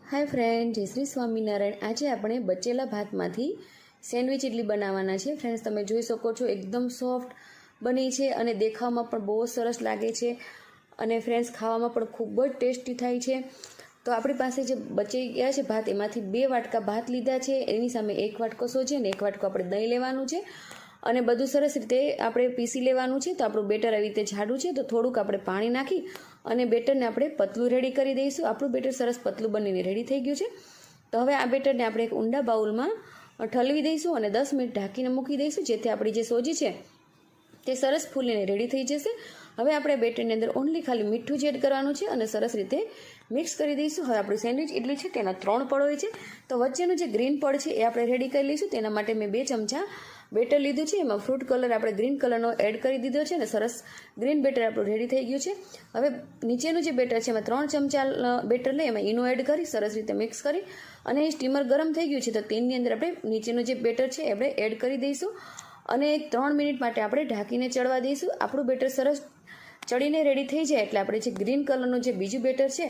Hi friend, जय श्री स्वामीनारायण। आज આપણે બચેલા ભાતમાંથી સેન્ડવિચ ઇડલી બનાવવાના છે। ફ્રેન્ડ્સ, તમે જોઈ શકો છો એકદમ સોફ્ટ બની છે અને દેખાવમાં પણ બહુ સરસ લાગે છે અને ફ્રેન્ડ્સ ખાવામાં પણ ખૂબ જ ટેસ્ટી થાય છે। તો આપણી પાસે જે બચી ગયા છે ભાત, એમાંથી 2 વાટકા ભાત લીધા છે, એની સામે 1 વાટકો સોજી અને 1 વાટકો આપણે દહીં લેવાનું છે અને બધું સરસ રીતે આપણે પીસી લેવાનું છે। તો આપણું બેટર આવી રીતે જાડું છે, તો થોડુંક આપણે પાણી નાખી અને બેટરને આપણે પતલું રેડી કરી દઈશું। આપણું બેટર સરસ પતલું બનીને રેડી થઈ ગયું છે। તો હવે આ બેટરને આપણે એક ઊંડા બાઉલમાં ઠલવી દઈશું અને 10 મિનિટ ઢાંકીને મૂકી દઈશું, જેથી આપણી જે સોજી છે તે સરસ ફૂલીને રેડી થઈ જશે। હવે આપણે બેટરની અંદર ઓનલી ખાલી મીઠું જ એડ કરવાનું છે અને સરસ રીતે મિક્સ કરી દઈશું। હવે આપણી સેન્ડવિચ ઇડલી છે તેના 3 પડ હોય છે, તો વચ્ચેનું જે ગ્રીન પડ છે એ આપણે રેડી કરી લઈશું। તેના માટે મેં 2 ચમચા બેટર લીધું છે, એમાં ફ્રૂટ કલર આપણે ગ્રીન કલરનો એડ કરી દીધો છે અને સરસ ગ્રીન બેટર આપણું રેડી થઈ ગયું છે। હવે નીચેનું જે બેટર છે એમાં 3 ચમચા બેટર લઈ એમાં ઈનો એડ કરી સરસ રીતે મિક્સ કરી અને સ્ટીમર ગરમ થઈ ગયું છે, તો તેની અંદર આપણે નીચેનું જે બેટર છે એ આપણે એડ કરી દઈશું અને 3 મિનિટ માટે આપણે ઢાંકીને ચડવા દઈશું। આપણું બેટર સરસ ચડીને રેડી થઈ જાય એટલે આપણે જે ગ્રીન કલરનું જે બીજું બેટર છે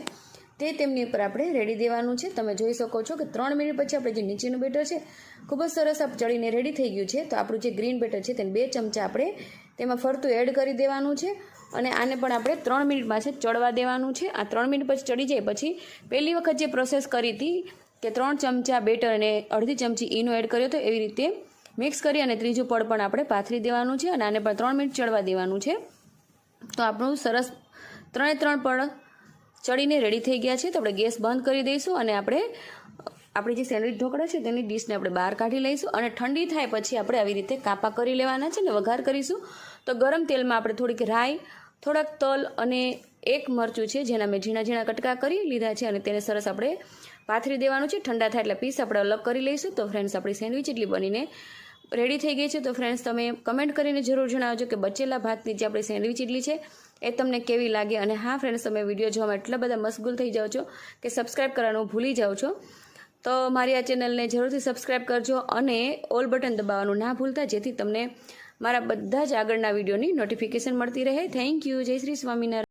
તે તેમની ઉપર આપણે રેડી દેવાનું છે। તમે જોઈ શકો છો કે 3 મિનિટ પછી આપણે જે નીચેનું બેટર છે ખૂબ જ સરસ ચડીને રેડી થઈ ગયું છે। તો આપણું જે ગ્રીન બેટર છે તેને 2 ચમચા આપણે તેમાં ફરતું એડ કરી દેવાનું છે અને આને પણ આપણે 3 મિનિટ પાસે ચડવા દેવાનું છે। આ 3 મિનિટ પછી ચડી જાય પછી પહેલી વખત જે પ્રોસેસ કરી હતી કે 3 ચમચા બેટર અને અડધી ચમચી ઈનો એડ કર્યો હતો, એવી રીતે મિક્સ કરી અને ત્રીજું પડ પણ આપણે પાથરી દેવાનું છે અને આને પણ 3 મિનિટ ચડવા દેવાનું છે। તો આપણું સરસ 3 પડ ચડીને રેડી થઈ ગયા છે। તો આપણે ગેસ બંધ કરી દઈશું અને આપણી જે સેન્ડવિચ ઢોકળા છે તેની ડીશને આપણે બહાર કાઢી લઈશું અને ઠંડી થાય પછી આપણે આવી રીતે કાપા કરી લેવાના છે અને વઘાર કરીશું। તો ગરમ તેલમાં આપણે થોડીક રાઈ, થોડાક તલ અને 1 મરચું છે જેના મેં ઝીણા ઝીણા કટકા કરી લીધા છે અને તેને સરસ આપણે પાથરી દેવાનું છે। ઠંડા થાય એટલે પીસ આપણે અલગ કરી લઈશું। તો ફ્રેન્ડ્સ, આપણી સેન્ડવિચ ઇડલી બનીને રેડી થઈ ગઈ છે। તો ફ્રેન્ડ્સ, તમે કમેન્ટ કરીને જરૂર જણાવજો કે બચેલા ભાતની જે આપણી સેન્ડવિચ ઇડલી છે એ તમને કેવી લાગે। અને હા ફ્રેન્ડ્સ, તમે વિડીયો જોવામાં એટલા બધા મશગુલ થઈ જાઓ છો કે સબસ્ક્રાઈબ કરવાનું ભૂલી જાઓ છો, તો મારી આ ચેનલને જરૂરથી સબસ્ક્રાઈબ કરજો અને ઓલ બટન દબાવવાનું ના ભૂલતા, જેથી તમને મારા બધા જ આગળના વિડીયોની નોટિફિકેશન મળતી રહે। Thank you. જય શ્રી સ્વામિનારાયણ।